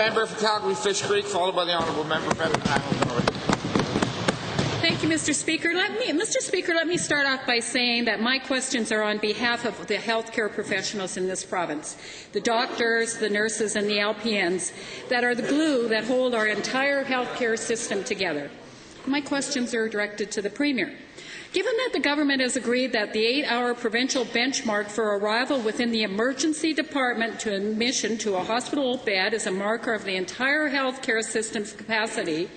Member for Calgary Fish Creek, followed by the Honourable Member for Hamilton. Thank you, Mr. Speaker. Let me start off by saying that my questions are on behalf of the healthcare professionals in this province, the doctors, the nurses, and the LPNs that are the glue that hold our entire healthcare system together. My questions are directed to the Premier. Given that the government has agreed that the 8-hour provincial benchmark for arrival within the emergency department to admission to a hospital bed is a marker of the entire healthcare system's capacity,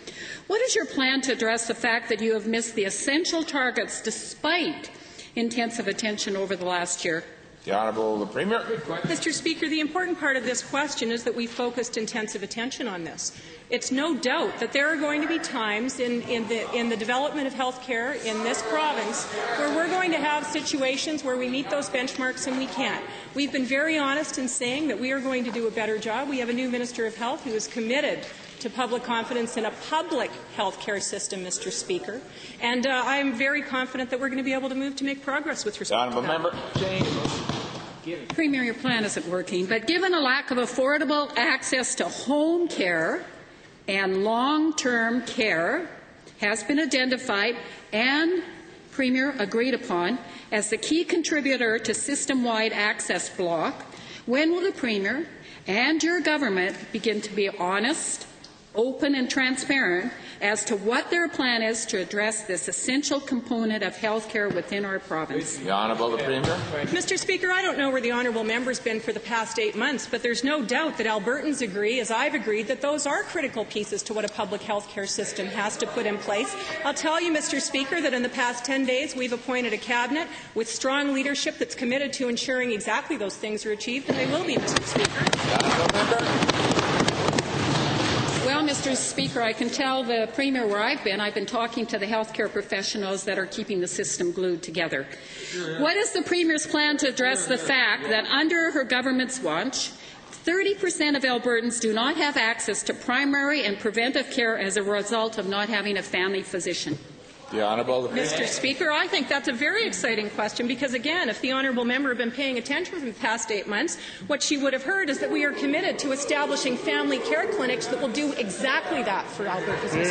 what is your plan to address the fact that you have missed the essential targets despite intensive attention over the last year? The Honourable Premier. Mr. Speaker, the important part of this question is that we focused intensive attention on this. It's no doubt that there are going to be times in the development of health care in this province where we're going to have situations where we meet those benchmarks and we can't. We've been very honest in saying that we are going to do a better job. We have a new Minister of Health who is committed to public confidence in a public health care system, Mr. Speaker. And I'm very confident that we're going to be able to move to make progress with respect to that. Member. Premier, your plan isn't working, but given a lack of affordable access to home care and long-term care has been identified and, Premier, agreed upon as the key contributor to system-wide access block, when will the Premier and your government begin to be honest, open and transparent as to what their plan is to address this essential component of health care within our province? The Honourable Premier. Mr. Speaker, I don't know where the Honourable Member's been for the past 8 months, but there's no doubt that Albertans agree, as I've agreed, that those are critical pieces to what a public health care system has to put in place. I'll tell you, Mr. Speaker, that in the past 10 days we've appointed a cabinet with strong leadership that's committed to ensuring exactly those things are achieved, and they will be, Mr. Speaker. The Honourable Member. Well, Mr. Speaker, I can tell the Premier where I've been talking to the healthcare professionals that are keeping the system glued together. What is the Premier's plan to address the fact that under her government's watch, 30% of Albertans do not have access to primary and preventive care as a result of not having a family physician? The Honourable Mr. Speaker, I think that's a very exciting question because, again, if the Honourable Member had been paying attention for the past 8 months, what she would have heard is that we are committed to establishing family care clinics that will do exactly that for Albertans.